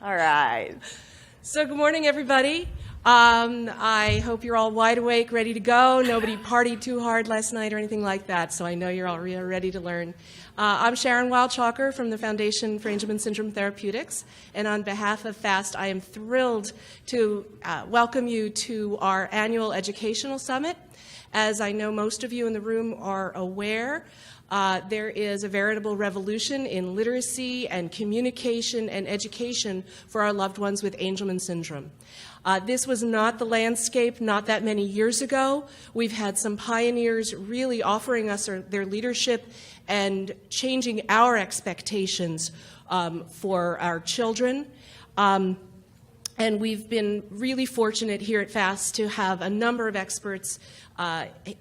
All right. So good morning, everybody. I hope you're all wide awake, ready to go. Nobody partied too hard last night or anything like that, so I know you're all ready to learn. I'm Sharon Wildchalker from the Foundation for Angelman Syndrome Therapeutics, and on behalf of FAST, I am thrilled to welcome you to our annual educational summit. As I know most of you in the room are aware, there is a veritable revolution in literacy and communication and education for our loved ones with Angelman syndrome. This was not the landscape not that many years ago. We've had some pioneers really offering us their leadership and changing our expectations for our children. And we've been really fortunate here at FAST to have a number of experts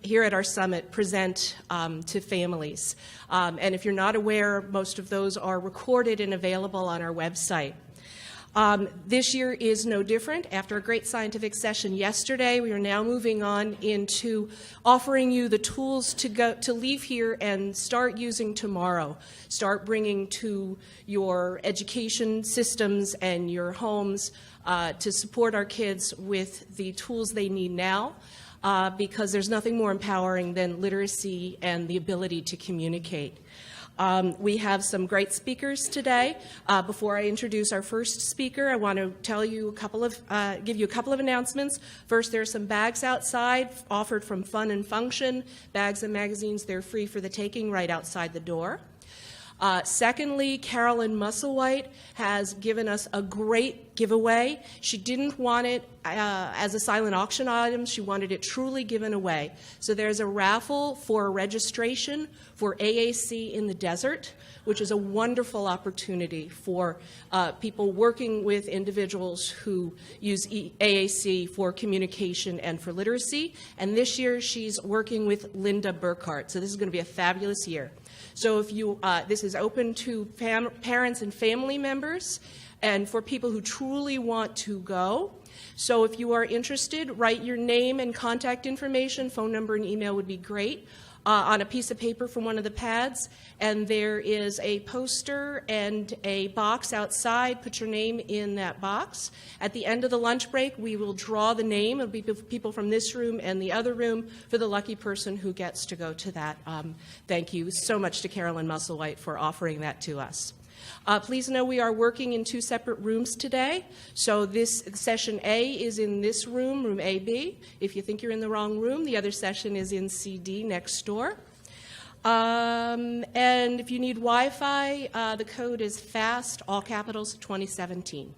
here at our summit present to families. And if you're not aware, most of those are recorded and available on our website. This year is no different. After a great scientific session yesterday, we are now moving on into offering you the tools to leave here and start using tomorrow. Start bringing to your education systems and your homes to support our kids with the tools they need now, because there's nothing more empowering than literacy and the ability to communicate. We have some great speakers today. Before I introduce our first speaker, I want to tell you give you a couple of announcements. First, there are some bags outside offered from Fun and Function. Bags and magazines, they're free for the taking right outside the door. Secondly, Carolyn Musselwhite has given us a great giveaway. She didn't want it as a silent auction item. She wanted it truly given away. So there's a raffle for registration for AAC in the desert, which is a wonderful opportunity for people working with individuals who use AAC for communication and for literacy. And this year she's working with Linda Burkhart. So this is going to be a fabulous year. So if you, this is open to parents and family members and for people who truly want to go. So if you are interested, write your name and contact information, phone number and email would be great, on a piece of paper from one of the pads. And there is a poster and a box outside. Put your name in that box. At the end of the lunch break, we will draw the name of people from this room and the other room for the lucky person who gets to go to that. Thank you so much to Carolyn Musselwhite for offering that to us. Please know we are working in two separate rooms today. So this session A is in this room, room AB. If you think you're in the wrong room, the other session is in CD next door. And if you need Wi-Fi, the code is FAST, all capitals, 2017.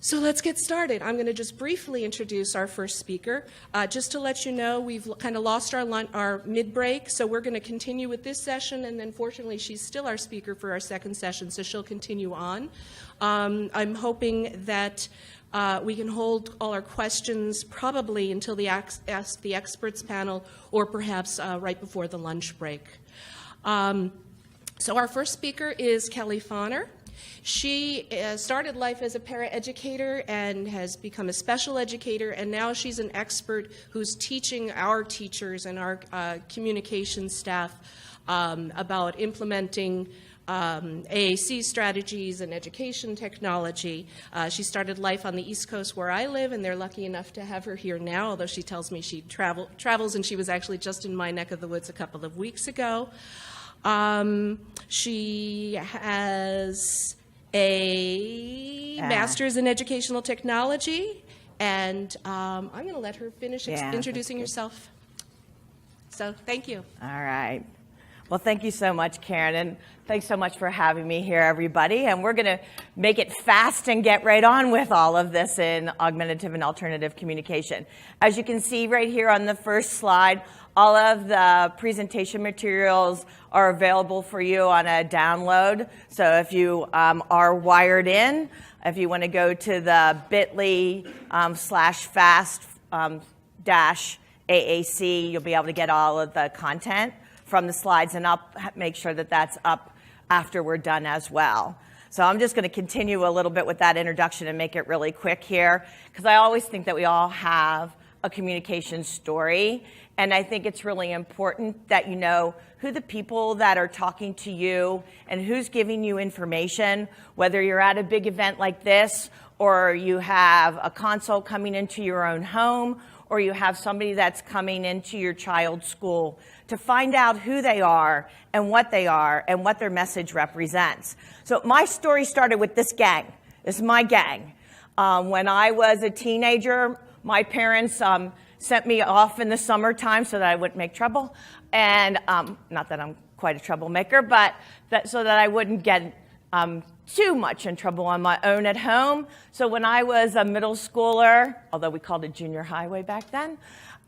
So let's get started. I'm going to just briefly introduce our first speaker. Just to let you know, we've kind of lost our mid-break, so we're going to continue with this session, and then fortunately she's still our speaker for our second session, so she'll continue on. I'm hoping that we can hold all our questions probably until the Ask the Experts panel, or perhaps right before the lunch break. So our first speaker is Kelly Fonner. She started life as a paraeducator and has become a special educator, and now she's an expert who's teaching our teachers and our communication staff about implementing AAC strategies and education technology. She started life on the East Coast where I live, and they're lucky enough to have her here now, although she tells me she travels, and she was actually just in my neck of the woods a couple of weeks ago. She has a master's in educational technology, and I'm going to let her finish introducing herself. So thank you. All right. Well, thank you so much, Karen, and thanks so much for having me here, everybody. And we're going to make it fast and get right on with all of this in augmentative and alternative communication. As you can see right here on the first slide, all of the presentation materials are available for you on a download. So if you are wired in, if you want to go to the bit.ly/fast-AAC, you'll be able to get all of the content from the slides, and I'll make sure that that's up after we're done as well. So I'm just going to continue a little bit with that introduction and make it really quick here, because I always think that we all have a communication story. And I think it's really important that you know who the people that are talking to you and who's giving you information, whether you're at a big event like this, or you have a consult coming into your own home, or you have somebody that's coming into your child's school, to find out who they are and what their message represents. So my story started with this gang. This is my gang. When I was a teenager, my parents sent me off in the summertime so that I wouldn't make trouble. And not that I'm quite a troublemaker, but so that I wouldn't get too much in trouble on my own at home. So when I was a middle schooler, although we called it junior high way back then,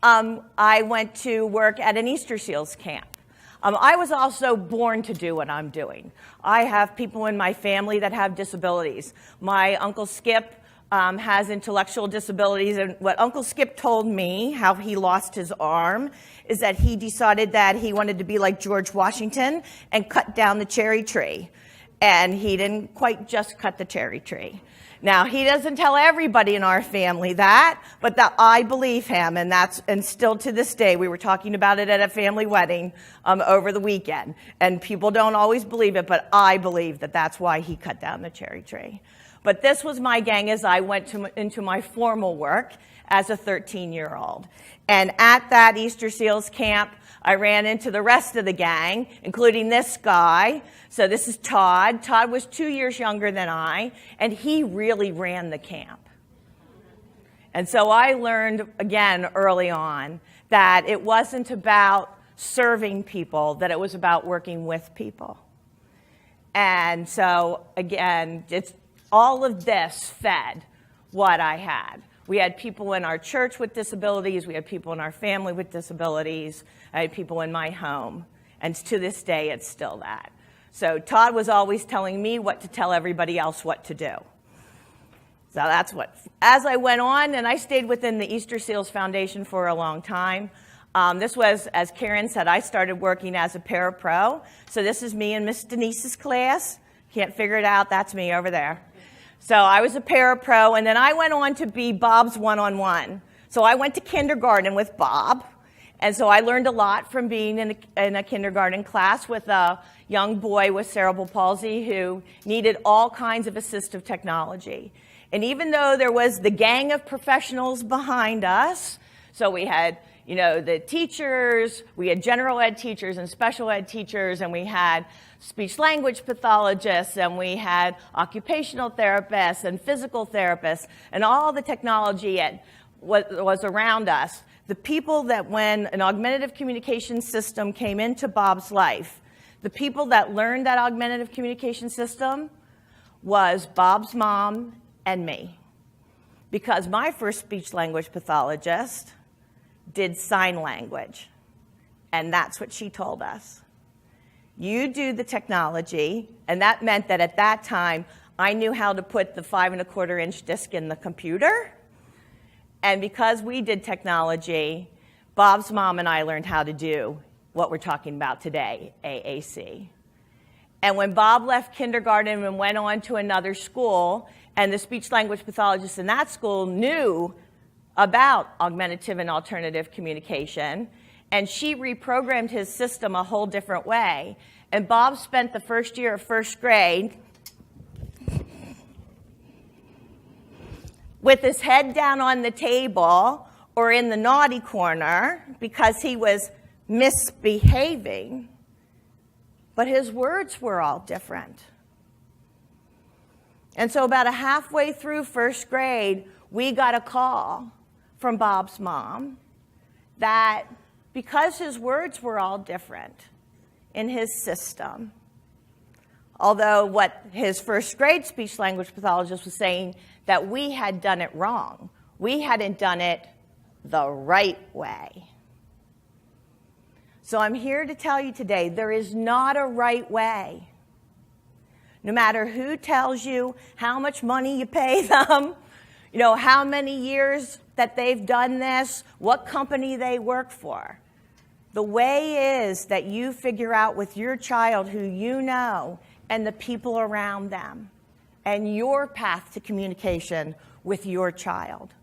I went to work at an Easter Seals camp. I was also born to do what I'm doing. I have people in my family that have disabilities. My Uncle Skip has intellectual disabilities, and what Uncle Skip told me, how he lost his arm, is that he decided that he wanted to be like George Washington and cut down the cherry tree. And he didn't quite just cut the cherry tree. Now, he doesn't tell everybody in our family that, but that I believe him, and still to this day, we were talking about it at a family wedding over the weekend, and people don't always believe it, but I believe that that's why he cut down the cherry tree. But this was my gang as I went into my formal work as a 13-year-old. And at that Easter Seals camp, I ran into the rest of the gang, including this guy. So this is Todd. Todd was 2 years younger than I, and he really ran the camp. And so I learned, again, early on, that it wasn't about serving people, that it was about working with people. And so, again, all of this fed what I had. We had people in our church with disabilities. We had people in our family with disabilities. I had people in my home. And to this day, it's still that. So Todd was always telling me what to tell everybody else what to do. So that's what. As I went on, and I stayed within the Easter Seals Foundation for a long time. This was, as Karen said, I started working as a parapro. So this is me in Miss Denise's class. Can't figure it out. That's me over there. So I was a parapro, and then I went on to be Bob's one-on-one. So I went to kindergarten with Bob, and so I learned a lot from being in a kindergarten class with a young boy with cerebral palsy who needed all kinds of assistive technology. And even though there was the gang of professionals behind us, so we had the teachers, we had general ed teachers and special ed teachers, and we had speech language pathologists, and we had occupational therapists and physical therapists, and all the technology was around us. The people that when an augmentative communication system came into Bob's life, the people that learned that augmentative communication system was Bob's mom and me. Because my first speech language pathologist did sign language, and that's what she told us. You do the technology, and that meant that at that time, I knew how to put the 5 1/4-inch disc in the computer, and because we did technology, Bob's mom and I learned how to do what we're talking about today, AAC. And when Bob left kindergarten and went on to another school, and the speech language pathologist in that school knew about augmentative and alternative communication, and she reprogrammed his system a whole different way. And Bob spent the first year of first grade with his head down on the table or in the naughty corner because he was misbehaving, but his words were all different. And so about halfway through first grade, we got a call from Bob's mom that because his words were all different in his system, although what his first grade speech language pathologist was saying that we had done it wrong. We hadn't done it the right way. So I'm here to tell you today, there is not a right way. No matter who tells you how much money you pay them, how many years that they've done this, what company they work for. The way is that you figure out with your child who you know and the people around them and your path to communication with your child.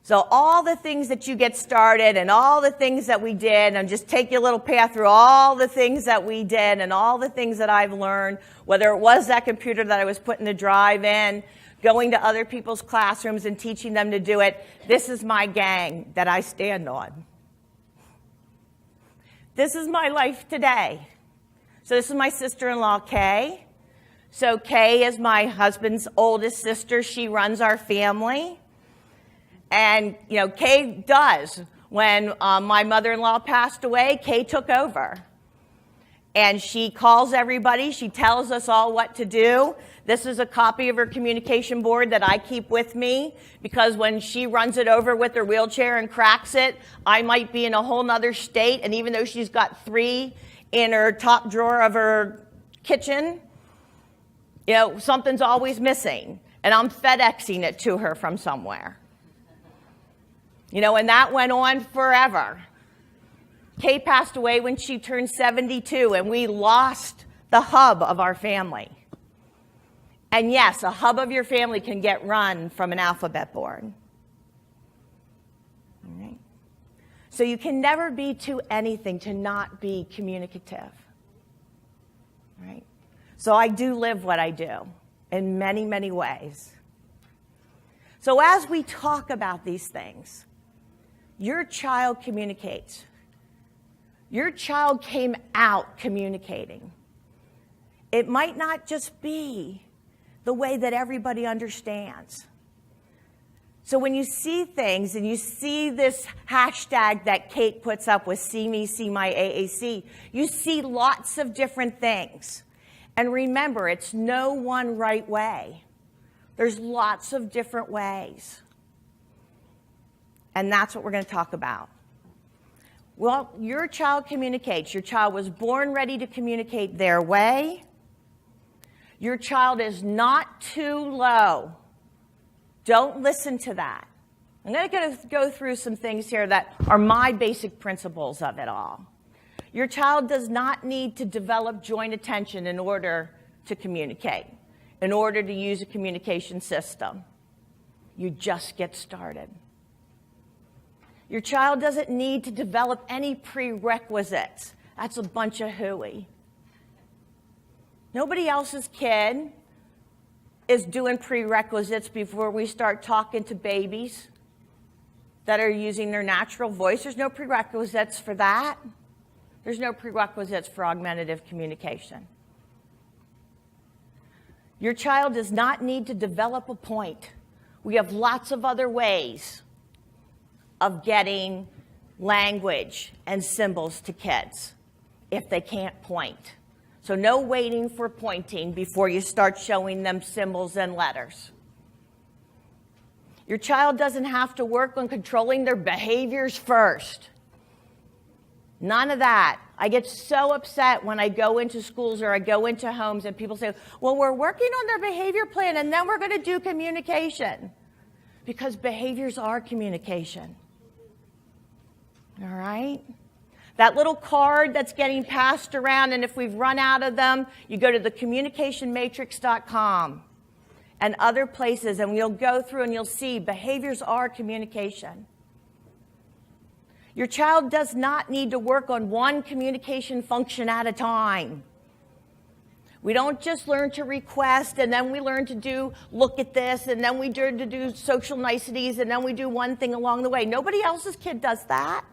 So all the things that you get started and all the things that we did, and just take you a little path through all the things that we did and all the things that I've learned, whether it was that computer that I was putting the drive in, going to other people's classrooms and teaching them to do it. This is my gang that I stand on. This is my life today. So this is my sister-in-law, Kay. So Kay is my husband's oldest sister. She runs our family. And, you know, Kay does. When my mother-in-law passed away, Kay took over. And she calls everybody. She tells us all what to do. This is a copy of her communication board that I keep with me, because when she runs it over with her wheelchair and cracks it, I might be in a whole nother state. And even though she's got 3 in her top drawer of her kitchen, you know, something's always missing. And I'm FedExing it to her from somewhere. You know, and that went on forever. Kay passed away when she turned 72, and we lost the hub of our family. And yes, a hub of your family can get run from an alphabet board. All right? So you can never be to anything to not be communicative. Right? So I do live what I do in many, many ways. So as we talk about these things, your child communicates. Your child came out communicating. It might not just be the way that everybody understands. So when you see things and you see this hashtag that Kate puts up with See Me, See My AAC, you see lots of different things. And remember, it's no one right way. There's lots of different ways. And that's what we're going to talk about. Well, your child communicates. Your child was born ready to communicate their way. Your child is not too low. Don't listen to that. I'm going to go through some things here that are my basic principles of it all. Your child does not need to develop joint attention in order to communicate, in order to use a communication system. You just get started. Your child doesn't need to develop any prerequisites. That's a bunch of hooey. Nobody else's kid is doing prerequisites before we start talking to babies that are using their natural voice. There's no prerequisites for that. There's no prerequisites for augmentative communication. Your child does not need to develop a point. We have lots of other ways of getting language and symbols to kids if they can't point. So no waiting for pointing before you start showing them symbols and letters. Your child doesn't have to work on controlling their behaviors first. None of that. I get so upset when I go into schools or I go into homes and people say, well, we're working on their behavior plan and then we're going to do communication. Because behaviors are communication. All right? That little card that's getting passed around, and if we've run out of them, you go to thecommunicationmatrix.com and other places, and you'll go through and you'll see behaviors are communication. Your child does not need to work on one communication function at a time. We don't just learn to request, and then we learn to do look at this, and then we learn to do social niceties, and then we do one thing along the way. Nobody else's kid does that.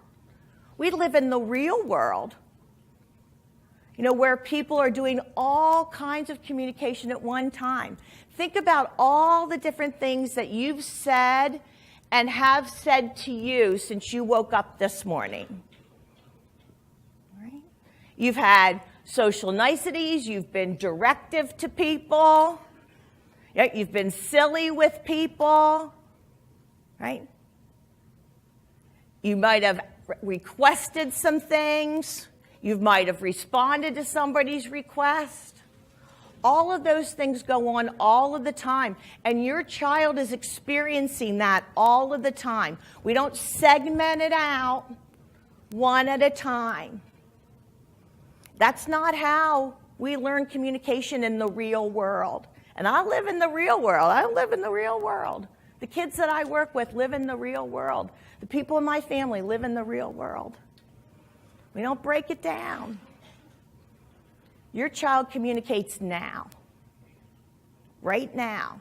We live in the real world, you know, where people are doing all kinds of communication at one time. Think about all the different things that you've said and have said to you since you woke up this morning. Right? You've had social niceties, you've been directive to people, you've been silly with people, right? You might have requested some things. You might have responded to somebody's request. All of those things go on all of the time, and your child is experiencing that all of the time. We don't segment it out one at a time. That's not how we learn communication in the real world. And I live in the real world. I live in the real world. The kids that I work with live in the real world. The people in my family live in the real world. We don't break it down. Your child communicates now, right now.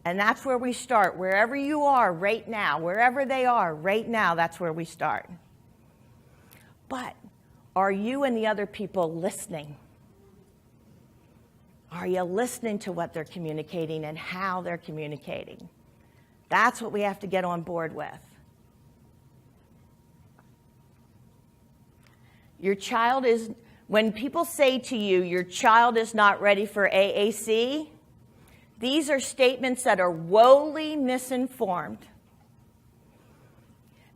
And that's where we start. Wherever you are right now, wherever they are right now, that's where we start. But are you and the other people listening? Are you listening to what they're communicating and how they're communicating? That's what we have to get on board with. Your child is, when people say to you, your child is not ready for AAC, these are statements that are woefully misinformed.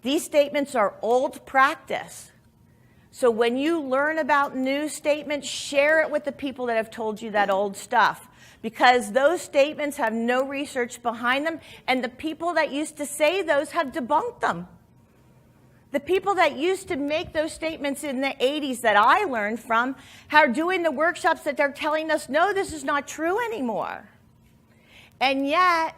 These statements are old practice. So when you learn about new statements, share it with the people that have told you that old stuff, because those statements have no research behind them, and the people that used to say those have debunked them. The people that used to make those statements in the 80s that I learned from are doing the workshops that they're telling us, no, this is not true anymore. And yet,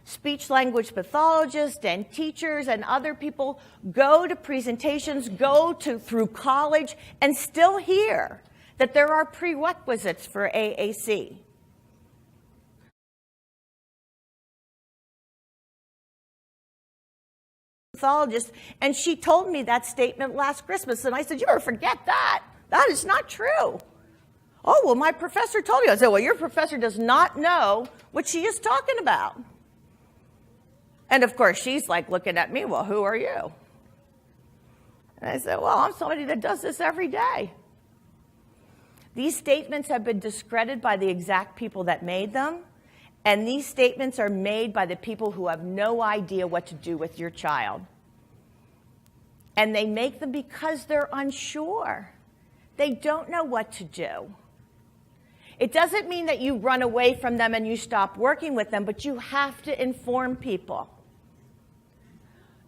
speech-language pathologists and teachers and other people go to presentations, through college, and still hear that there are prerequisites for AAC. Pathologist, and she told me that statement last Christmas, and I said, you ever forget that? That is not true. Oh, well, my professor told you. I said, well, your professor does not know what she is talking about. And of course, she's like looking at me, well, who are you? And I said, well, I'm somebody that does this every day. These statements have been discredited by the exact people that made them, and these statements are made by the people who have no idea what to do with your child. And they make them because they're unsure. They don't know what to do. It doesn't mean that you run away from them and you stop working with them, but you have to inform people.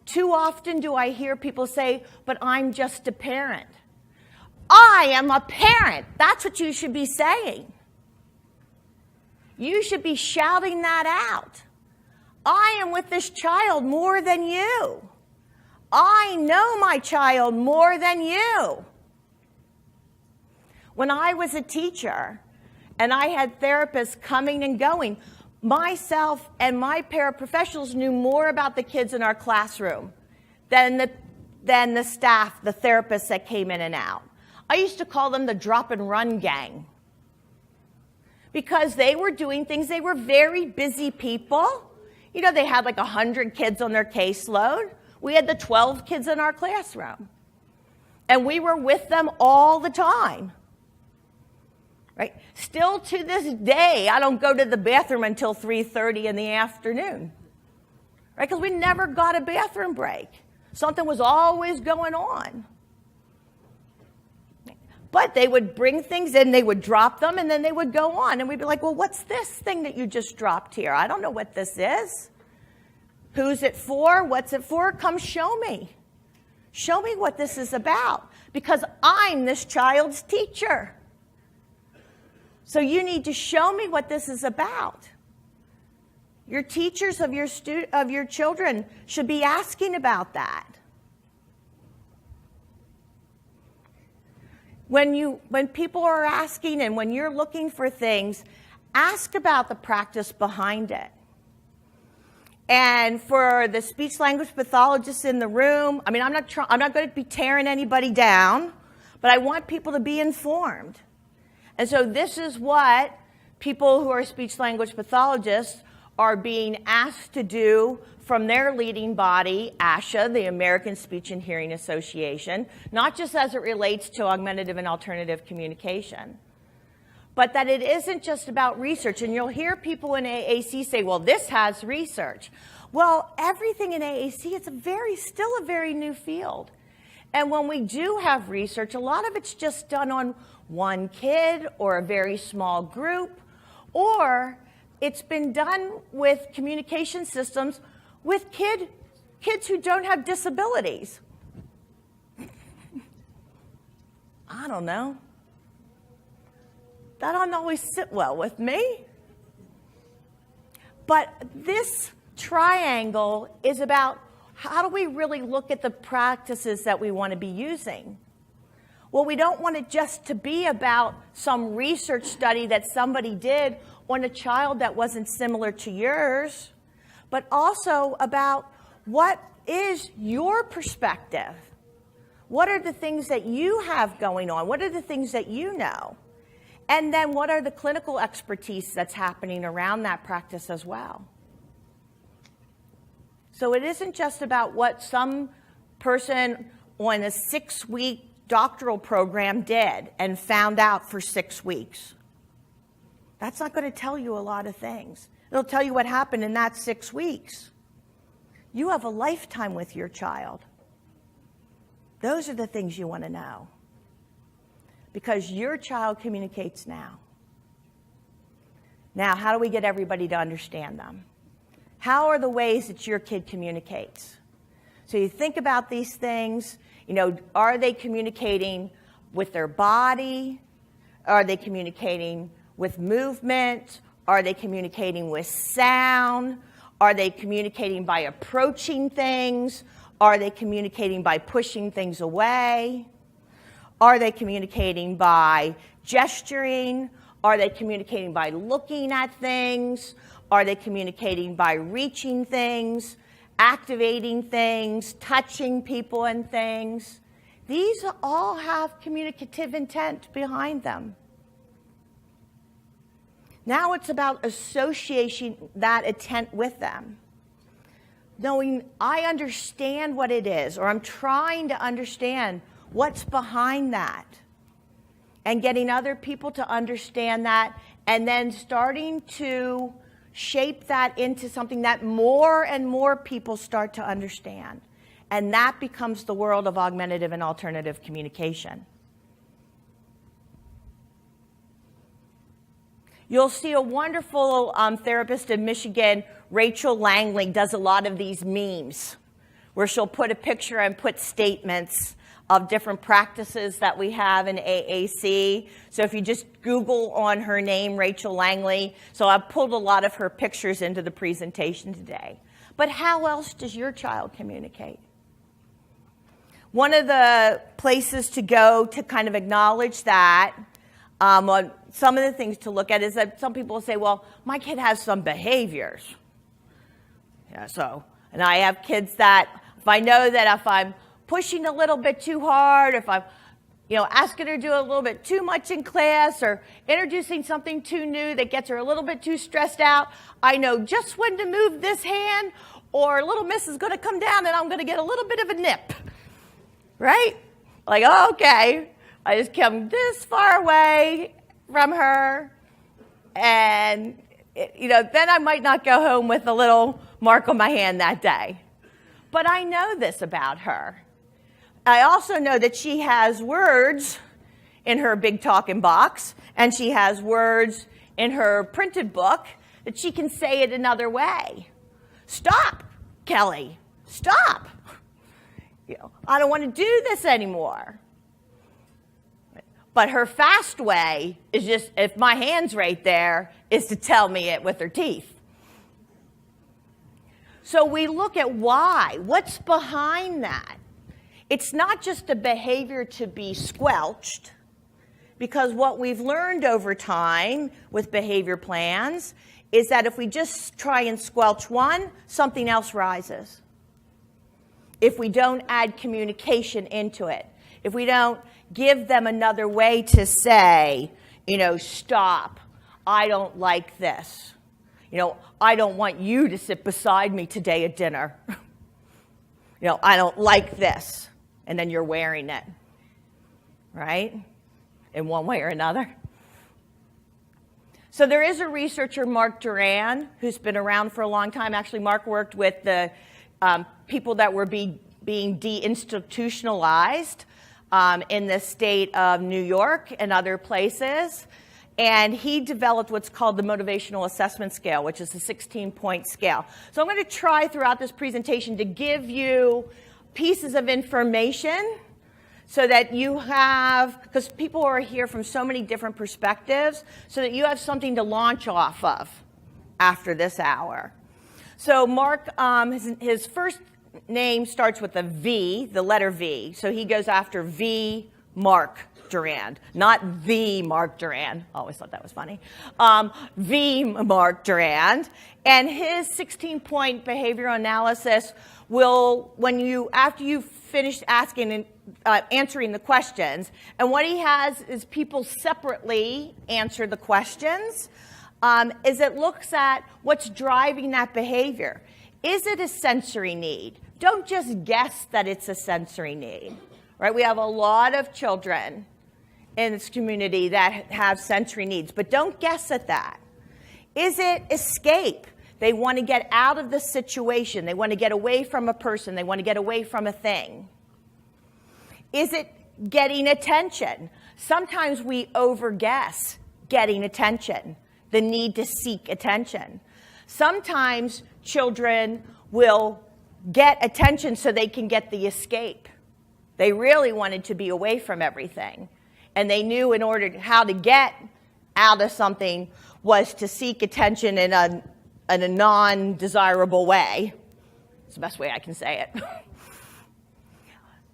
Too often do I hear people say, but I'm just a parent. I am a parent. That's what you should be saying. You should be shouting that out. I am with this child more than you. I know my child more than you. When I was a teacher and I had therapists coming and going, myself and my paraprofessionals knew more about the kids in our classroom than the staff, the therapists that came in and out. I used to call them the drop and run gang, because they were doing things. They were very busy people. You know, they had like 100 kids on their caseload. We had the 12 kids in our classroom, and we were with them all the time. Right? Still to this day, I don't go to the bathroom until 3:30 in the afternoon. Right? Because we never got a bathroom break. Something was always going on. But they would bring things in, they would drop them, and then they would go on. And we'd be like, well, what's this thing that you just dropped here? I don't know what this is. Who's it for? What's it for? Come show me. Show me what this is about. Because I'm this child's teacher. So you need to show me what this is about. Your teachers of your children should be asking about that. When people are asking and when you're looking for things, ask about the practice behind it. And for the speech-language pathologists in the room, I mean, I'm not going to be tearing anybody down, but I want people to be informed. And so this is what people who are speech-language pathologists are being asked to do from their leading body, ASHA, the American Speech and Hearing Association, not just as it relates to augmentative and alternative communication, but that it isn't just about research. And you'll hear people in AAC say, well, this has research. Well, everything in AAC, it's still a very new field. And when we do have research, a lot of it's just done on one kid or a very small group, or it's been done with communication systems with kids who don't have disabilities. I don't know. That doesn't always sit well with me. But this triangle is about how do we really look at the practices that we want to be using. Well, we don't want it just to be about some research study that somebody did on a child that wasn't similar to yours, but also about what is your perspective. What are the things that you have going on? What are the things that you know? And then what are the clinical expertise that's happening around that practice as well? So it isn't just about what some person on a 6-week doctoral program did and found out for 6 weeks. That's not going to tell you a lot of things. It'll tell you what happened in that 6 weeks. You have a lifetime with your child. Those are the things you want to know. Because your child communicates now. Now, how do we get everybody to understand them? How are the ways that your kid communicates? So you think about these things, are they communicating with their body? Are they communicating with movement? Are they communicating with sound? Are they communicating by approaching things? Are they communicating by pushing things away? Are they communicating by gesturing? Are they communicating by looking at things? Are they communicating by reaching things, activating things, touching people and things? These all have communicative intent behind them. Now it's about associating that intent with them. Knowing I understand what it is, or I'm trying to understand what's behind that. And getting other people to understand that, and then starting to shape that into something that more and more people start to understand. And that becomes the world of augmentative and alternative communication. You'll see a wonderful therapist in Michigan, Rachel Langley, does a lot of these memes where she'll put a picture and put statements of different practices that we have in AAC. So if you just Google on her name, Rachel Langley, so I've pulled a lot of her pictures into the presentation today. But how else does your child communicate? One of the places to go to kind of acknowledge that, some of the things to look at is that some people say, well, my kid has some behaviors. And I have kids that, if I know that if I'm pushing a little bit too hard, if I'm asking her to do a little bit too much in class, or introducing something too new that gets her a little bit too stressed out, I know just when to move this hand, or little miss is going to come down and I'm going to get a little bit of a nip. Right? Like, oh, okay, I just come this far away from her, and then I might not go home with a little mark on my hand that day. But I know this about her. I also know that she has words in her big talking box, and she has words in her printed book that she can say it another way. Stop, Kelly, stop. I don't want to do this anymore. But her fast way is just, if my hand's right there, is to tell me it with her teeth. So we look at why. What's behind that? It's not just a behavior to be squelched, because what we've learned over time with behavior plans is that if we just try and squelch one, something else rises. If we don't add communication into it, if we don't give them another way to say, stop, I don't like this. I don't want you to sit beside me today at dinner. I don't like this. And then you're wearing it, right? In one way or another. So there is a researcher, Mark Duran, who's been around for a long time. Actually, Mark worked with the people that were being deinstitutionalized in the state of New York and other places. And he developed what's called the motivational assessment scale, which is a 16-point scale. So I'm going to try throughout this presentation to give you pieces of information so that you have, because people are here from so many different perspectives, so that you have something to launch off of after this hour. So Mark, his first name starts with a V, the letter V. So he goes after V. Mark Durand, not the Mark Durand. I always thought that was funny. V. Mark Durand. And his 16-point behavioral analysis will, after you finish asking and answering the questions, and what he has is people separately answer the questions, is it looks at what's driving that behavior. Is it a sensory need? Don't just guess that it's a sensory need, right? We have a lot of children in this community that have sensory needs, but don't guess at that. Is it escape? They want to get out of the situation. They want to get away from a person. They want to get away from a thing. Is it getting attention? Sometimes we overguess getting attention, the need to seek attention. Sometimes children will get attention so they can get the escape. They really wanted to be away from everything. And they knew how to get out of something was to seek attention in a non-desirable way. It's the best way I can say it.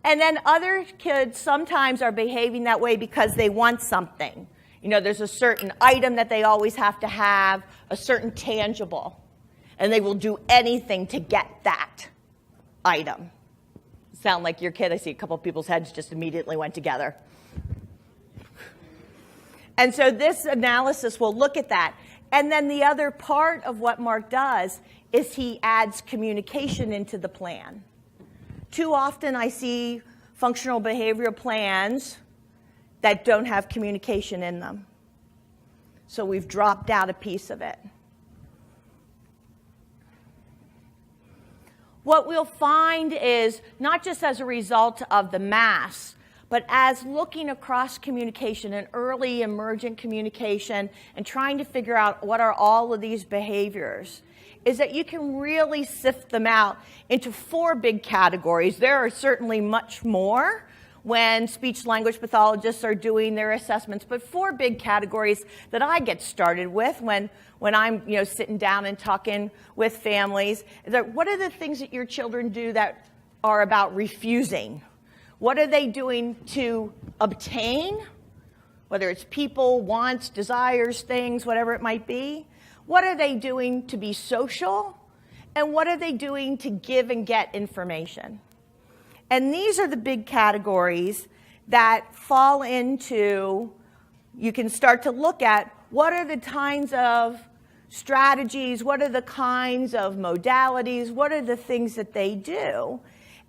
And then other kids sometimes are behaving that way because they want something. You know, there's a certain item that they always have to have, a certain tangible. And they will do anything to get that item. Sound like your kid? I see a couple of people's heads just immediately went together. And so this analysis will look at that. And then the other part of what Mark does is he adds communication into the plan. Too often I see functional behavioral plans that don't have communication in them. So we've dropped out a piece of it. What we'll find is, not just as a result of the mass, but as looking across communication and early emergent communication and trying to figure out what are all of these behaviors, is that you can really sift them out into 4 big categories. There are certainly much more when speech-language pathologists are doing their assessments, but 4 big categories that I get started with when I'm sitting down and talking with families. Is that what are the things that your children do that are about refusing? What are they doing to obtain, whether it's people, wants, desires, things, whatever it might be? What are they doing to be social? And what are they doing to give and get information? And these are the big categories that fall into, you can start to look at what are the kinds of strategies, what are the kinds of modalities, what are the things that they do.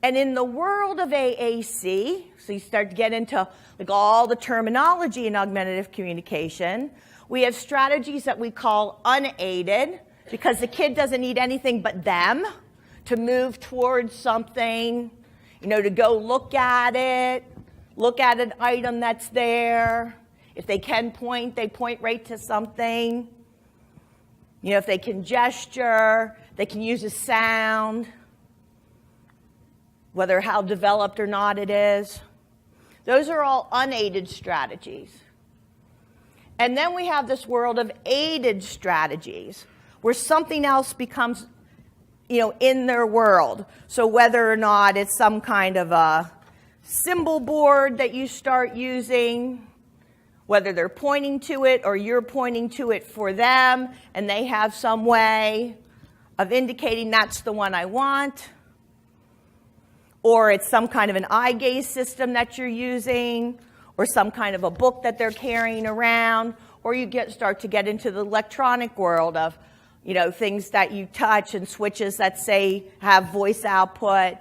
And in the world of AAC, so you start to get into like all the terminology in augmentative communication, we have strategies that we call unaided, because the kid doesn't need anything but them to move towards something, to go look at an item that's there. If they can point, they point right to something. If they can gesture, they can use a sound, whether how developed or not it is. Those are all unaided strategies. And then we have this world of aided strategies, where something else becomes, in their world. So whether or not it's some kind of a symbol board that you start using, whether they're pointing to it or you're pointing to it for them, and they have some way of indicating that's the one I want, or it's some kind of an eye gaze system that you're using, or some kind of a book that they're carrying around, or you start to get into the electronic world of, things that you touch and switches that say have voice output,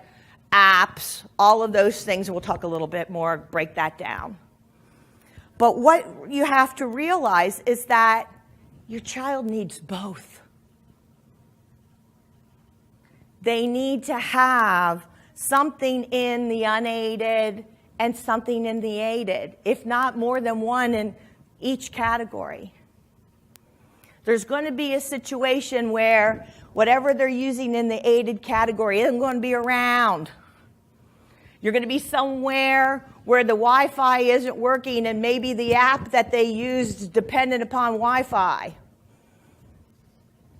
apps, all of those things. We'll talk a little bit more, break that down. But what you have to realize is that your child needs both. They need to have something in the unaided and something in the aided, if not more than one in each category. There's going to be a situation where whatever they're using in the aided category isn't going to be around. You're going to be somewhere where the Wi-Fi isn't working, and maybe the app that they used is dependent upon Wi-Fi.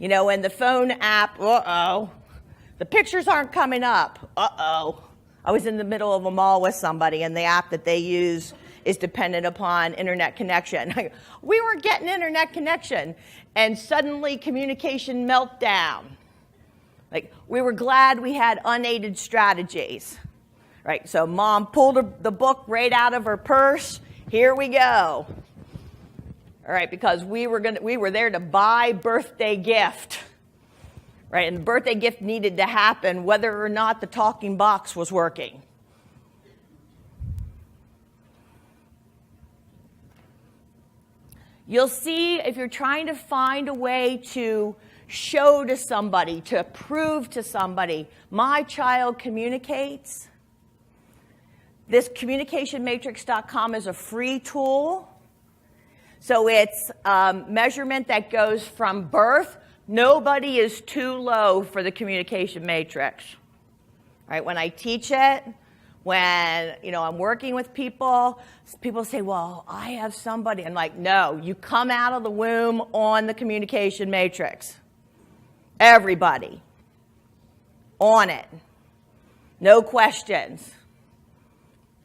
You know, when the phone app, the pictures aren't coming up. I was in the middle of a mall with somebody, and the app that they use is dependent upon internet connection. We weren't getting internet connection, and suddenly communication meltdown. Like, we were glad we had unaided strategies. Right, so mom pulled the book right out of her purse. Here we go. All right, because we were there to buy birthday gift. Right, and the birthday gift needed to happen whether or not the talking box was working. You'll see if you're trying to find a way to show to somebody, to prove to somebody, my child communicates. This communicationmatrix.com is a free tool. So it's measurement that goes from birth. Nobody is too low for the communication matrix. Right? When I teach it, when I'm working with people say, well, I have somebody. I'm like, no, you come out of the womb on the communication matrix. Everybody. On it. No questions.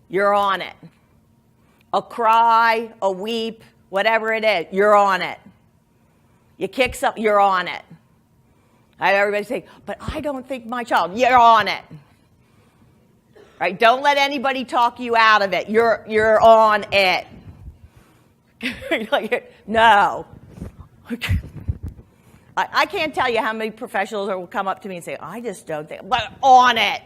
You're on it. A cry, a weep, whatever it is, you're on it. You kick something, you're on it. I have everybody say, but I don't think my child, you're on it. Right? Don't let anybody talk you out of it. You're on it. No. I can't tell you how many professionals will come up to me and say, I just don't think, but on it.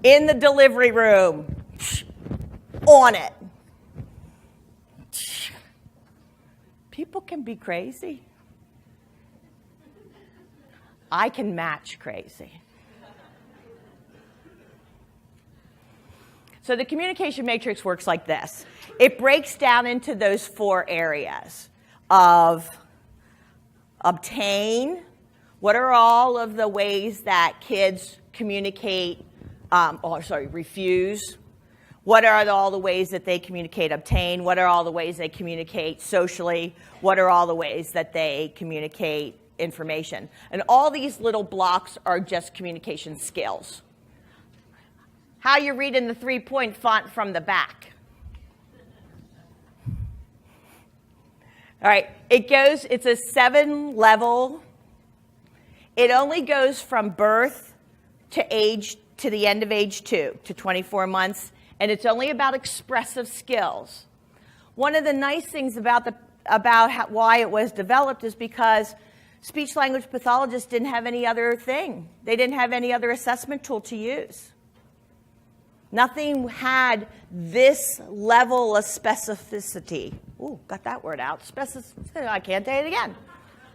In the delivery room, on it. People can be crazy. I can match crazy. So the communication matrix works like this. It breaks down into those 4 areas of obtain. What are all of the ways that kids communicate? Refuse. What are all the ways that they communicate obtain? What are all the ways they communicate socially? What are all the ways that they communicate information? And all these little blocks are just communication skills. How you read in the 3-point font from the back? All right, it's a 7-level. It only goes from birth to the end of age 2, to 24 months, and it's only about expressive skills. One of the nice things about why it was developed is because speech language pathologists didn't have any other thing. They didn't have any other assessment tool to use. Nothing had this level of specificity. Ooh, got that word out. I can't say it again.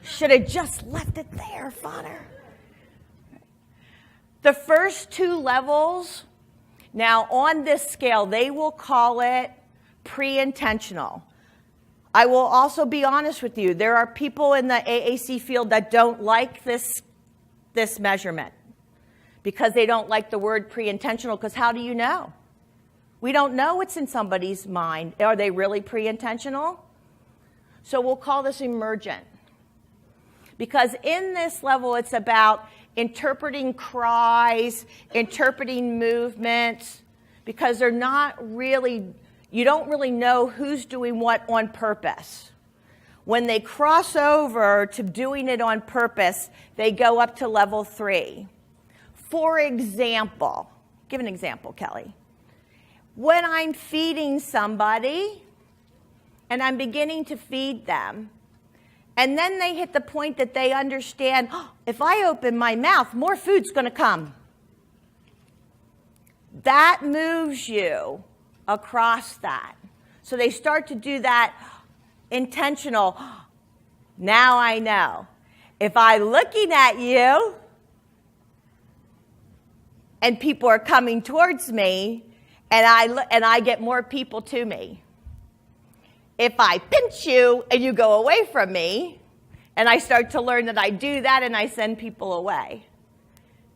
Should have just left it there, Fonner. The first 2 levels, now on this scale, they will call it pre-intentional. I will also be honest with you. There are people in the AAC field that don't like this measurement because they don't like the word pre-intentional, because how do you know? We don't know what's in somebody's mind. Are they really pre-intentional? So we'll call this emergent. Because in this level, it's about interpreting cries, interpreting movements, because they're not really, you don't really know who's doing what on purpose. When they cross over to doing it on purpose, they go up to level 3. For example, give an example, Kelly. When I'm feeding somebody and I'm beginning to feed them, and then they hit the point that they understand, if I open my mouth, more food's going to come. That moves you across that. So they start to do that intentional. Now I know. If I'm looking at you and people are coming towards me and I get more people to me. If I pinch you and you go away from me, and I start to learn that I do that and I send people away,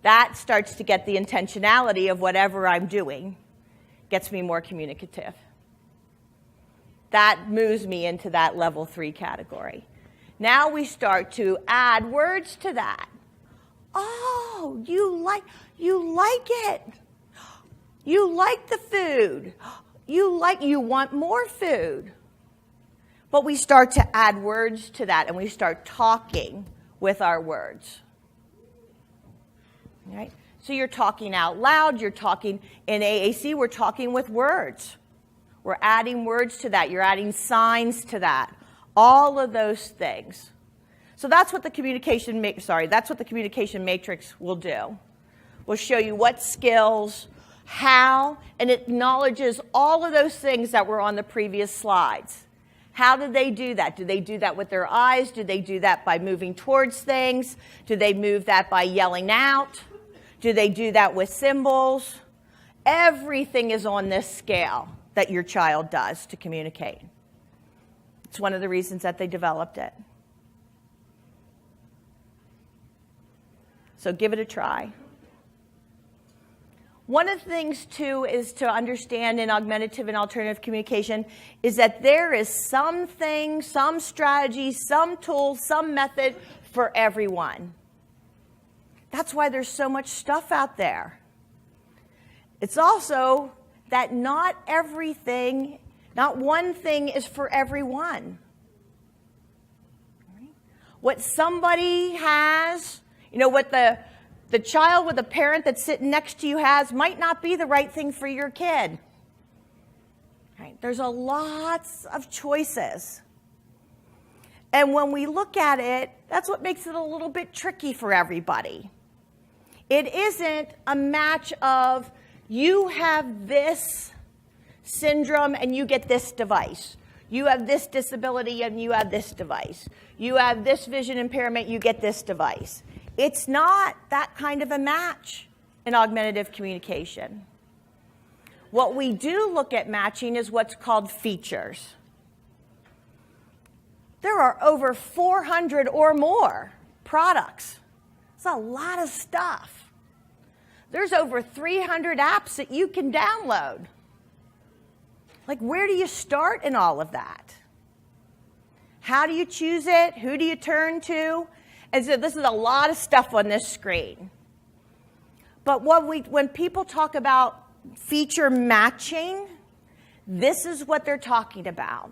that starts to get the intentionality of whatever I'm doing, gets me more communicative. That moves me into that level 3 category. Now we start to add words to that. Oh, you like it. You like the food. You want more food. But we start to add words to that, and we start talking with our words. Right? So you're talking out loud, you're talking, in AAC, we're talking with words. We're adding words to that, you're adding signs to that. All of those things. So that's what the communication matrix will do. We'll show you what skills, how, and it acknowledges all of those things that were on the previous slides. How do they do that? Do they do that with their eyes? Do they do that by moving towards things? Do they move that by yelling out? Do they do that with symbols? Everything is on this scale that your child does to communicate. It's one of the reasons that they developed it. So give it a try. One of the things, too, is to understand in augmentative and alternative communication is that there is something, some strategy, some tool, some method for everyone. That's why there's so much stuff out there. It's also that not everything, not one thing is for everyone. What somebody has, what the child with a parent that's sitting next to you has might not be the right thing for your kid. Right? There's lots of choices. And when we look at it, that's what makes it a little bit tricky for everybody. It isn't a match of you have this syndrome and you get this device. You have this disability and you have this device. You have this vision impairment, you get this device. It's not that kind of a match in augmentative communication. What we do look at matching is what's called features. There are over 400 or more products. It's a lot of stuff. There's over 300 apps that you can download. Like, where do you start in all of that? How do you choose it? Who do you turn to? And so this is a lot of stuff on this screen. But when people talk about feature matching, this is what they're talking about.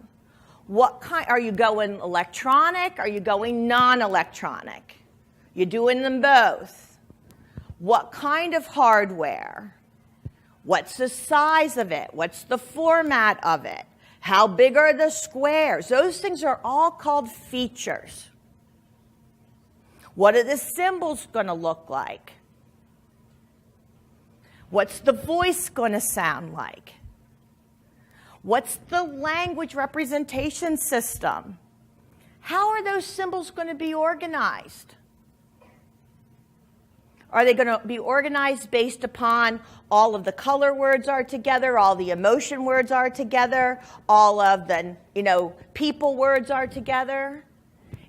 What kind, are you going electronic? Are you going non-electronic? You're doing them both. What kind of hardware? What's the size of it? What's the format of it? How big are the squares? Those things are all called features. What are the symbols going to look like? What's the voice going to sound like? What's the language representation system? How are those symbols going to be organized? Are they going to be organized based upon all of the color words are together, all the emotion words are together, all of the, people words are together?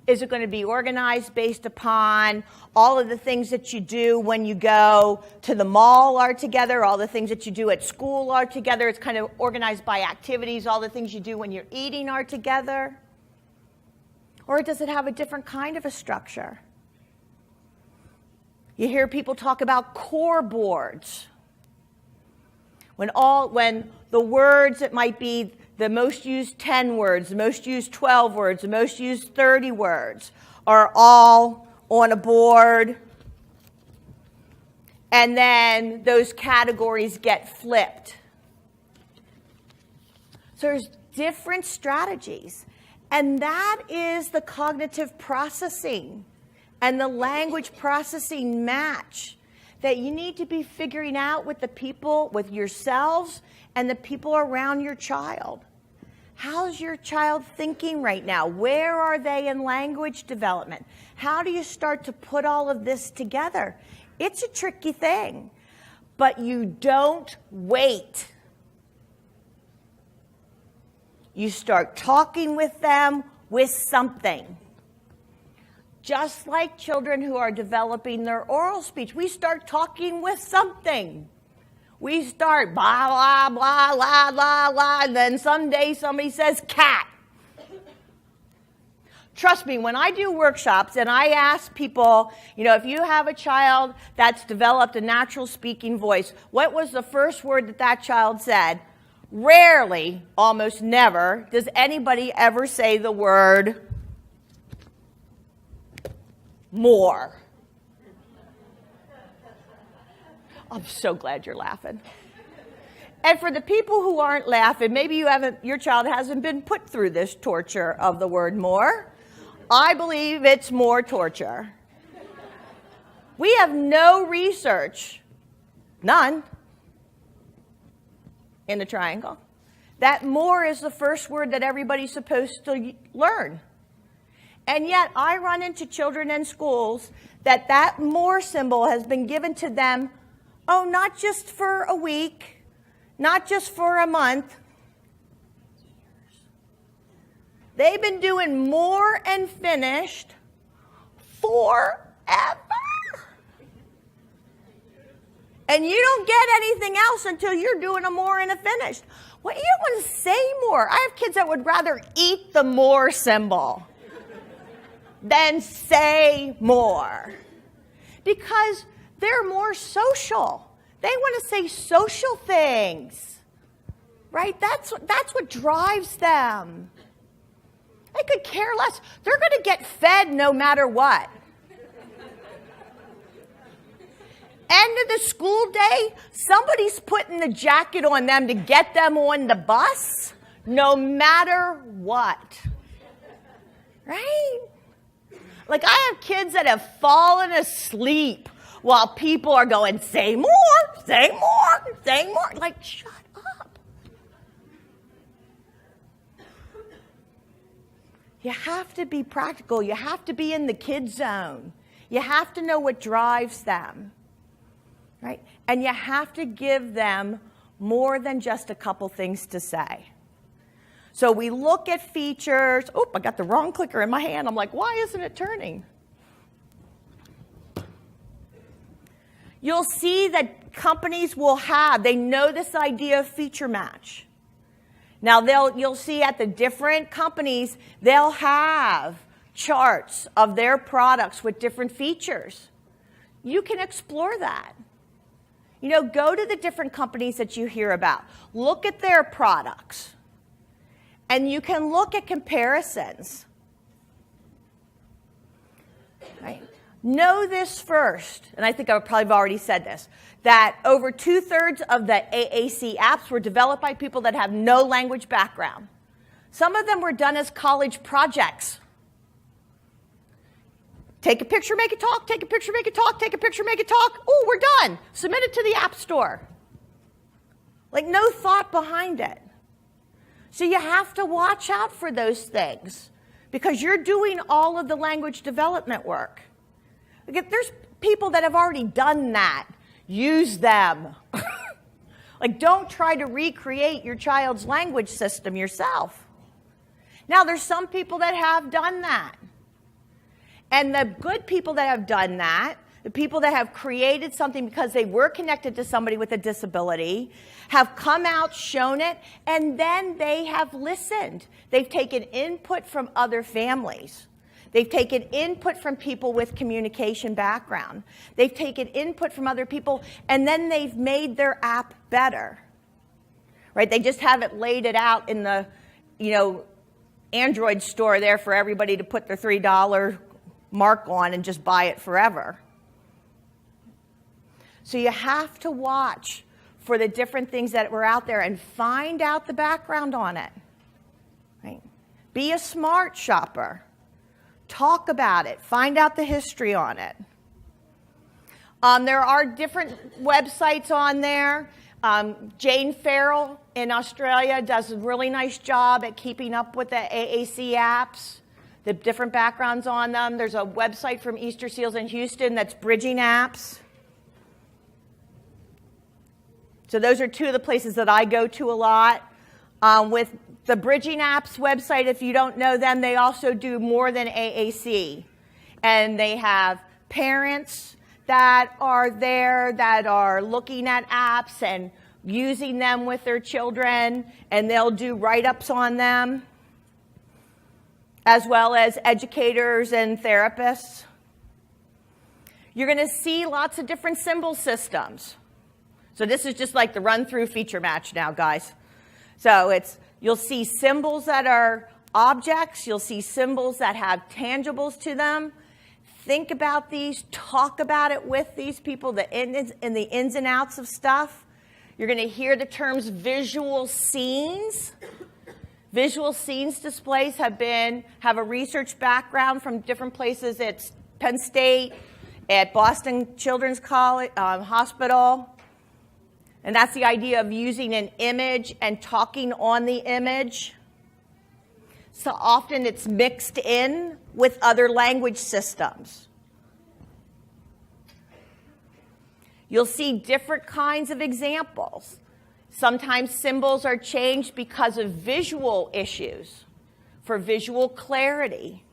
Is it going to be organized based upon all of the things that you do when you go to the mall are together, all the things that you do at school are together? It's kind of organized by activities, all the things you do when you're eating are together? Or does it have a different kind of a structure? You hear people talk about core boards. When the words, it might be the most used 10 words, the most used 12 words, the most used 30 words are all on a board. And then those categories get flipped. So there's different strategies. And that is the cognitive processing and the language processing match that you need to be figuring out with the people, with yourselves, and the people around your child. How's your child thinking right now? Where are they in language development? How do you start to put all of this together? It's a tricky thing, but you don't wait. You start talking with them with something. Just like children who are developing their oral speech, we start talking with something. We start blah, blah, blah, blah, blah, blah, and then someday somebody says cat. Trust me, when I do workshops and I ask people, if you have a child that's developed a natural speaking voice, what was the first word that child said? Rarely, almost never, does anybody ever say the word more. I'm so glad you're laughing. And for the people who aren't laughing, maybe your child hasn't been put through this torture of the word more. I believe it's more torture. We have no research, none, in the triangle, that more is the first word that everybody's supposed to learn. And yet I run into children in schools that more symbol has been given to them, not just for a week, not just for a month. They've been doing more and finished forever. And you don't get anything else until you're doing a more and a finished. Well, you don't want to say more. I have kids that would rather eat the more symbol than say more. Because they're more social. They want to say social things. Right? That's what drives them. They could care less. They're going to get fed no matter what. End of the school day, somebody's putting the jacket on them to get them on the bus, no matter what. Right? Like, I have kids that have fallen asleep while people are going, say more, say more, say more. Like, shut up. You have to be practical. You have to be in the kid zone. You have to know what drives them. Right? And you have to give them more than just a couple things to say. So we look at features. Oh, I got the wrong clicker in my hand. I'm like, why isn't it turning? You'll see that companies they know this idea of feature match. Now, you'll see at the different companies, they'll have charts of their products with different features. You can explore that. Go to the different companies that you hear about. Look at their products. And you can look at comparisons. Right? Know this first, and I think I've probably already said this, that over 2/3 of the AAC apps were developed by people that have no language background. Some of them were done as college projects. Take a picture, make it talk, take a picture, make it talk, take a picture, make it talk. Oh, we're done. Submit it to the App Store. Like, no thought behind it. So you have to watch out for those things because you're doing all of the language development work. Like, if there's people that have already done that, use them. Like, don't try to recreate your child's language system yourself. Now, there's some people that have done that. And the good people that have done that, the people that have created something because they were connected to somebody with a disability, have come out, shown it, and then they have listened. They've taken input from other families. They've taken input from people with communication background. They've taken input from other people, and then they've made their app better. Right? They just haven't laid it out in the, Android store there for everybody to put their $3 mark on and just buy it forever. So you have to watch for the different things that were out there and find out the background on it. Right? Be a smart shopper. Talk about it. Find out the history on it. There are different websites on there. Jane Farrell in Australia does a really nice job at keeping up with the AAC apps, the different backgrounds on them. There's a website from Easter Seals in Houston that's bridging apps. So those are two of the places that I go to a lot. With the Bridging Apps website, if you don't know them, they also do more than AAC. And they have parents, that are there that are looking at apps and using them with their children, and they'll do write-ups on them, as well as educators and therapists. You're going to see lots of different symbol systems. So this is just like the run-through feature match now, guys. So you'll see symbols that are objects. You'll see symbols that have tangibles to them. Think about these. Talk about it with these people, the ins and outs of stuff. You're going to hear the terms visual scenes. Visual scenes displays have a research background from different places at Penn State, at Boston Children's Hospital. And that's the idea of using an image and talking on the image. So often it's mixed in with other language systems. You'll see different kinds of examples. Sometimes symbols are changed because of visual issues, for visual clarity.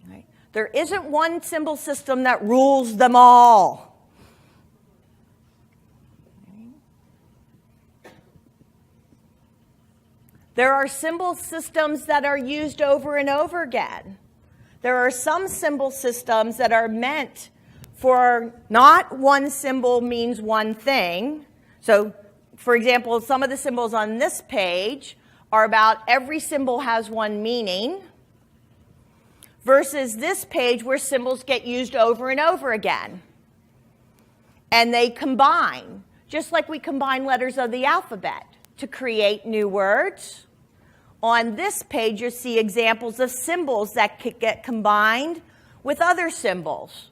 Right? There isn't one symbol system that rules them all. There are symbol systems that are used over and over again. There are some symbol systems that are meant for not one symbol means one thing. So, for example, some of the symbols on this page are about every symbol has one meaning, versus this page where symbols get used over and over again. And they combine, just like we combine letters of the alphabet to create new words. On this page, you'll see examples of symbols that could get combined with other symbols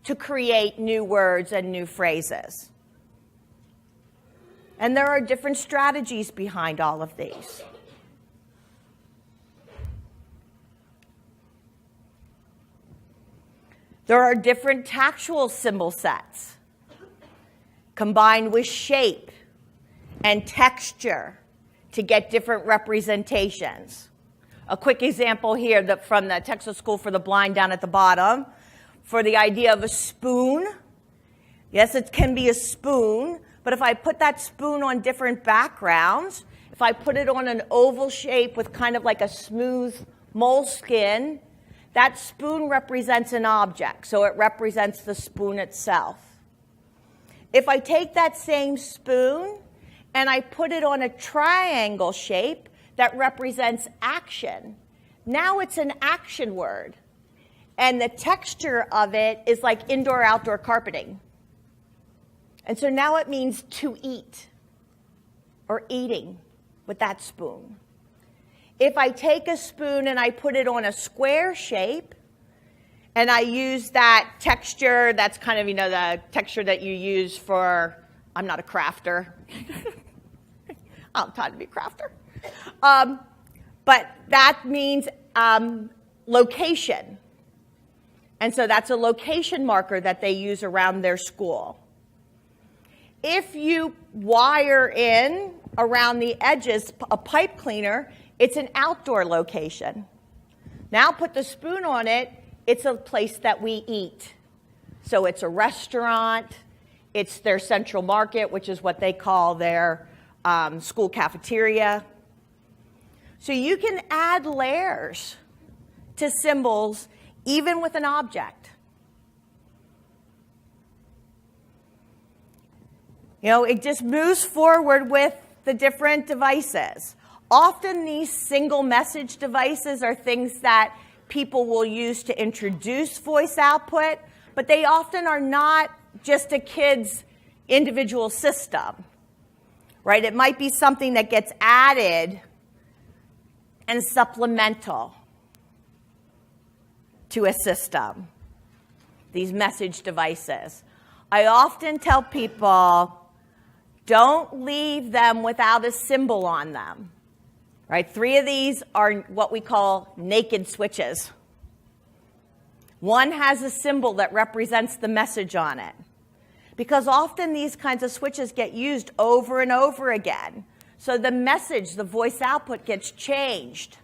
to create new words and new phrases. And there are different strategies behind all of these. There are different tactual symbol sets combined with shape and texture to get different representations. A quick example here from the Texas School for the Blind down at the bottom for the idea of a spoon. Yes, it can be a spoon, but if I put that spoon on different backgrounds, if I put it on an oval shape with kind of like a smooth moleskin, that spoon represents an object, so it represents the spoon itself. If I take that same spoon and I put it on a triangle shape that represents action, now it's an action word. And the texture of it is like indoor-outdoor carpeting. And so now it means to eat or eating with that spoon. If I take a spoon and I put it on a square shape, and I use that texture, that's kind of, the texture that you use for, I'm not a crafter. I'm trying to be a crafter. But that means location. And so that's a location marker that they use around their school. If you wire in around the edges a pipe cleaner, it's an outdoor location. Now put the spoon on it, it's a place that we eat. So it's a restaurant, it's their central market, which is what they call their school cafeteria. So you can add layers to symbols even with an object. It just moves forward with the different devices. Often these single message devices are things that people will use to introduce voice output, but they often are not just a kid's individual system, right? It might be something that gets added and supplemental to a system, these message devices. I often tell people, don't leave them without a symbol on them. Right? 3 of these are what we call naked switches. One has a symbol that represents the message on it. Because often these kinds of switches get used over and over again. So the message, the voice output gets changed.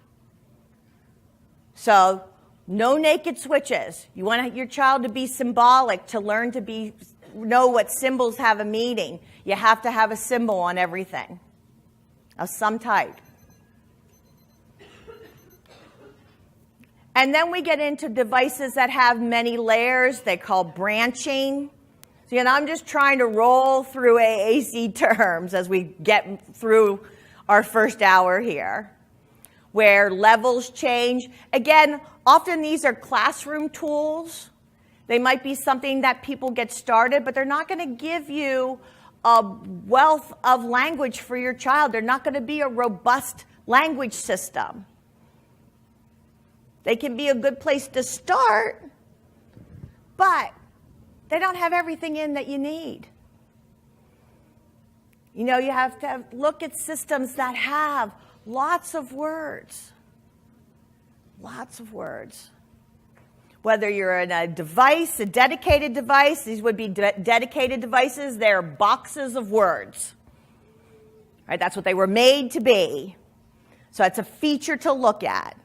So No naked switches. You want your child to be symbolic, to learn to know what symbols have a meaning. You have to have a symbol on everything of some type. And then we get into devices that have many layers. They call branching. So, I'm just trying to roll through AAC terms as we get through our first hour here, where levels change. Again, often these are classroom tools. They might be something that people get started, but they're not going to give you a wealth of language for your child. They're not going to be a robust language system. They can be a good place to start, but they don't have everything in that you need. You have to look at systems that have lots of words. Lots of words. Whether you're in a device, a dedicated device, these would be dedicated devices. They're boxes of words. Right? That's what they were made to be. So it's a feature to look at.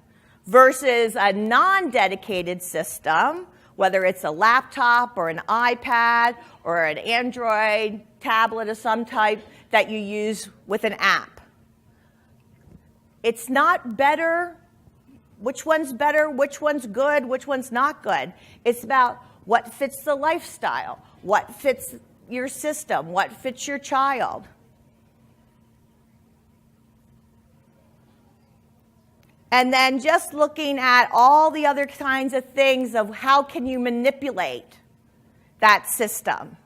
Versus a non-dedicated system, whether it's a laptop or an iPad or an Android tablet of some type that you use with an app. It's not better. Which one's better? Which one's good? Which one's not good? It's about what fits the lifestyle, what fits your system, what fits your child. And then just looking at all the other kinds of things of how can you manipulate that system.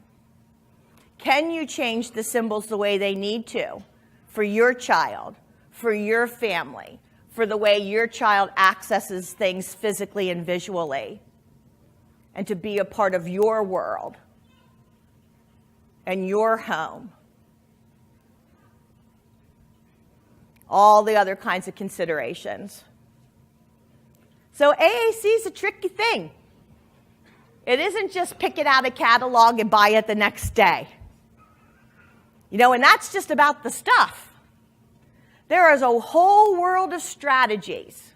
Can you change the symbols the way they need to for your child, for your family, for the way your child accesses things physically and visually, and to be a part of your world and your home? All the other kinds of considerations. So AAC is a tricky thing. It isn't just pick it out of a catalog and buy it the next day. And that's just about the stuff. There is a whole world of strategies.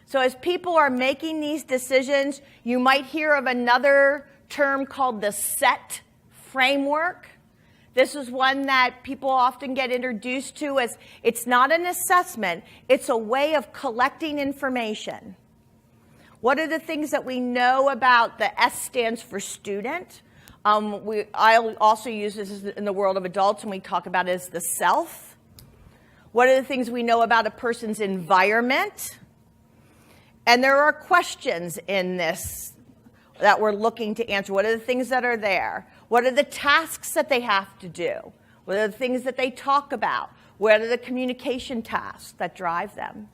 So as people are making these decisions, you might hear of another term called the SET framework. This is one that people often get introduced to as it's not an assessment, it's a way of collecting information. What are the things that we know about? The S stands for student. I also use this in the world of adults, and we talk about it as the self. What are the things we know about a person's environment? And there are questions in this that we're looking to answer. What are the things that are there? What are the tasks that they have to do? What are the things that they talk about? What are the communication tasks that drive them?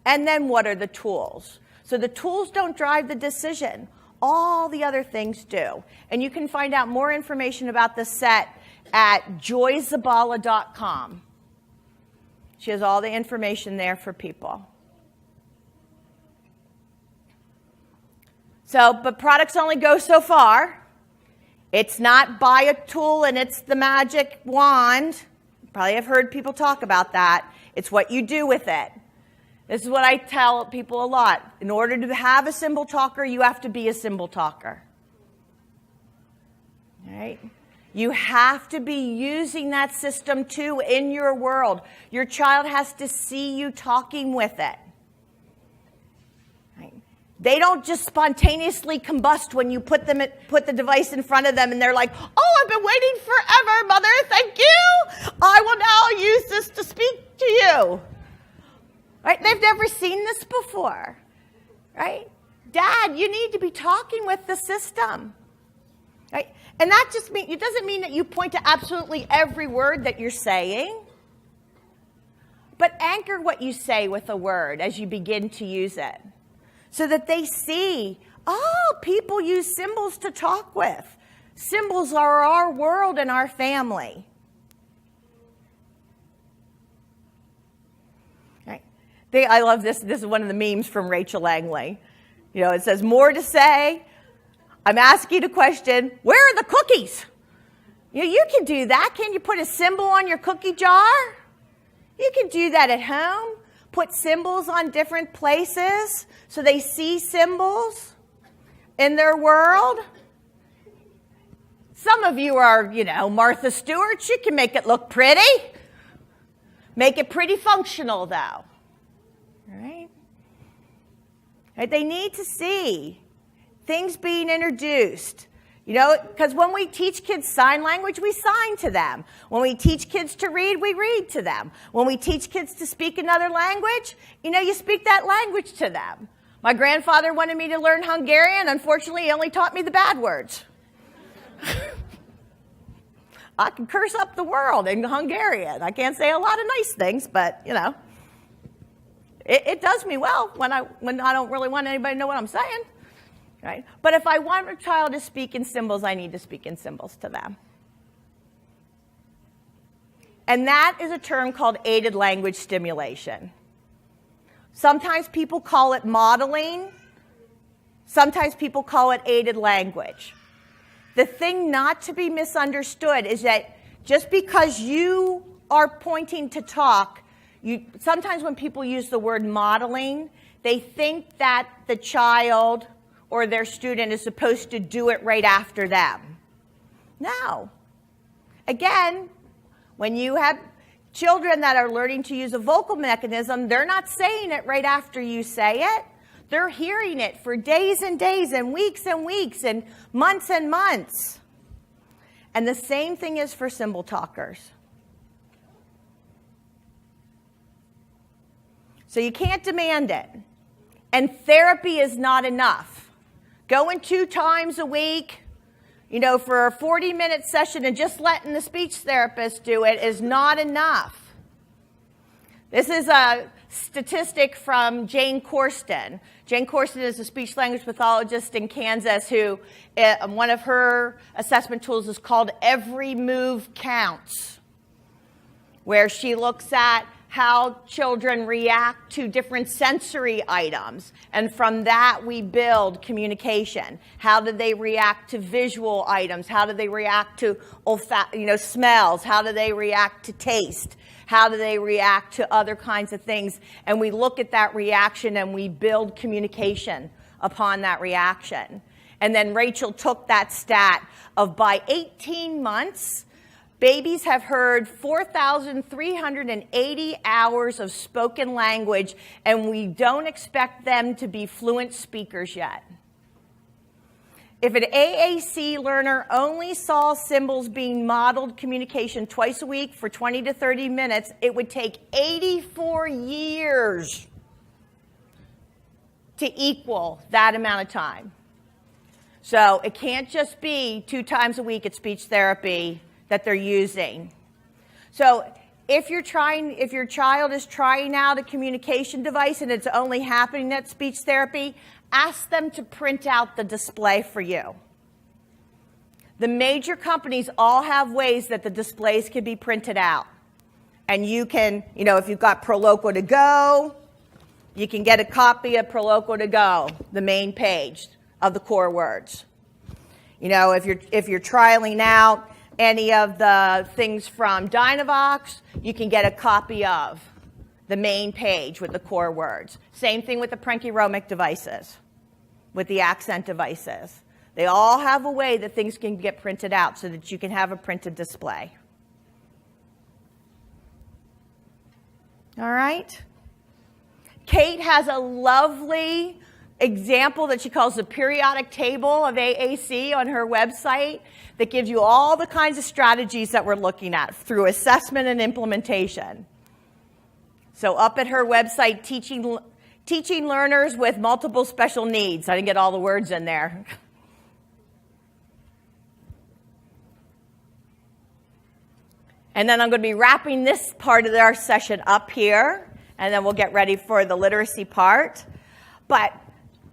And then what are the tools? So the tools don't drive the decision. All the other things do. And you can find out more information about the SET at joyzabala.com. She has all the information there for people. But products only go so far. It's not buy a tool and it's the magic wand. You probably have heard people talk about that. It's what you do with it. This is what I tell people a lot. In order to have a symbol talker, you have to be a symbol talker. All right? You have to be using that system too in your world. Your child has to see you talking with it. Right? They don't just spontaneously combust when you put the device in front of them and they're like, oh, I've been waiting forever, Mother, thank you. I will now use this to speak to you. Right? They've never seen this before. Right? Dad, you need to be talking with the system. Right? And that just it doesn't mean that you point to absolutely every word that you're saying, but anchor what you say with a word as you begin to use it so that they see, oh, people use symbols to talk with. Symbols are our world and our family. Right? I love this. This is one of the memes from Rachel Langley. It says, more to say. I'm asking a question, where are the cookies? You can do that. Can you put a symbol on your cookie jar? You can do that at home. put symbols on different places so they see symbols in their world. Some of you are, Martha Stewart. She can make it look pretty. Make it pretty functional, though. All right? They need to see things being introduced. Because when we teach kids sign language, we sign to them. When we teach kids to read, we read to them. When we teach kids to speak another language, you speak that language to them. My grandfather wanted me to learn Hungarian. Unfortunately, he only taught me the bad words. I can curse up the world in Hungarian. I can't say a lot of nice things, but, it does me well when I don't really want anybody to know what I'm saying. Right? But if I want a child to speak in symbols, I need to speak in symbols to them. And that is a term called aided language stimulation. Sometimes people call it modeling. Sometimes people call it aided language. The thing not to be misunderstood is that just because you are pointing to talk, sometimes when people use the word modeling, they think that the child or their student is supposed to do it right after them. No. Again, when you have children that are learning to use a vocal mechanism, they're not saying it right after you say it. They're hearing it for days and days and weeks and months and months. And the same thing is for symbol talkers. So you can't demand it. And therapy is not enough. Going 2 times a week, for a 40-minute session and just letting the speech therapist do it is not enough. This is a statistic from Jane Corsten. Jane Corsten is a speech-language pathologist in Kansas who, one of her assessment tools is called Every Move Counts, where she looks at how children react to different sensory items. And from that, we build communication. How do they react to visual items? How do they react to smells? How do they react to taste? How do they react to other kinds of things? And we look at that reaction and we build communication upon that reaction. And then Rachel took that stat of by 18 months, babies have heard 4,380 hours of spoken language, and we don't expect them to be fluent speakers yet. If an AAC learner only saw symbols being modeled communication twice a week for 20 to 30 minutes, it would take 84 years to equal that amount of time. So it can't just be 2 times a week at speech therapy that they're using. So if your child is trying out a communication device and it's only happening at speech therapy, ask them to print out the display for you. The major companies all have ways that the displays can be printed out. And you can, if you've got Proloquo to Go, you can get a copy of Proloquo to Go, the main page of the core words. If you're trialing out any of the things from Dynavox, you can get a copy of the main page with the core words. Same thing with the parenchyromic devices, with the accent devices. They all have a way that things can get printed out so that you can have a printed display. All right? Kate has a lovely example that she calls the periodic table of AAC on her website that gives you all the kinds of strategies that we're looking at through assessment and implementation. So up at her website, teaching learners with multiple special needs. I didn't get all the words in there. And then I'm going to be wrapping this part of our session up here, and then we'll get ready for the literacy part. But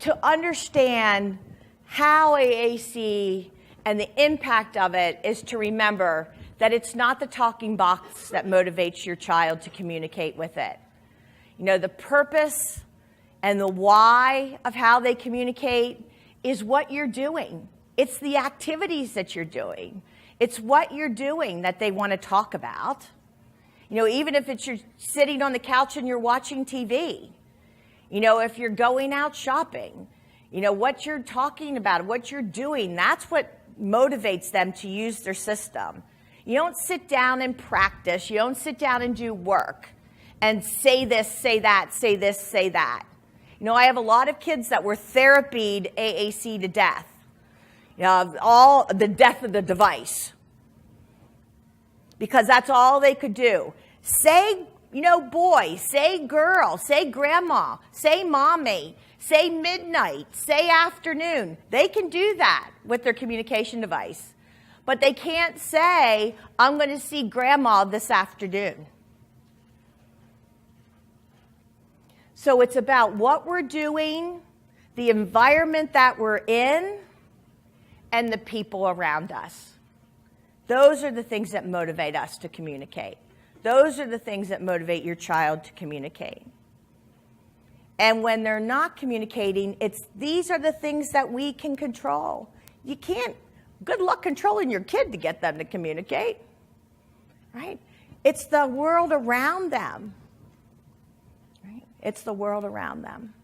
to understand how AAC and the impact of it is to remember that it's not the talking box that motivates your child to communicate with it. The purpose and the why of how they communicate is what you're doing. It's the activities that you're doing. It's what you're doing that they want to talk about. You know, even if it's you're sitting on the couch and you're watching TV. You know, if you're going out shopping. You know, what you're talking about, what you're doing, that's what motivates them to use their system. You don't sit down and practice. You don't sit down and do work and say this, say that, say this, say that. You know, I have a lot of kids that were therapied AAC to death. You know, all the death of the device. Because that's all they could do. Say, you know, boy, say girl, say grandma, say mommy, say midnight, say afternoon. They can do that with their communication device. But they can't say, I'm going to see grandma this afternoon. So it's about what we're doing, the environment that we're in, and the people around us. Those are the things that motivate us to communicate. Those are the things that motivate your child to communicate. And when they're not communicating, these are the things that we can control. You can't, good luck controlling your kid to get them to communicate, right? It's the world around them, right? It's the world around them.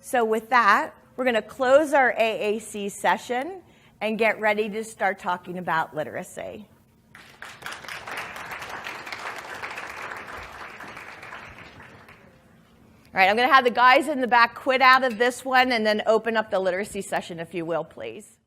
So with that, we're going to close our AAC session and get ready to start talking about literacy. All right, I'm going to have the guys in the back quit out of this one and then open up the literacy session, if you will, please.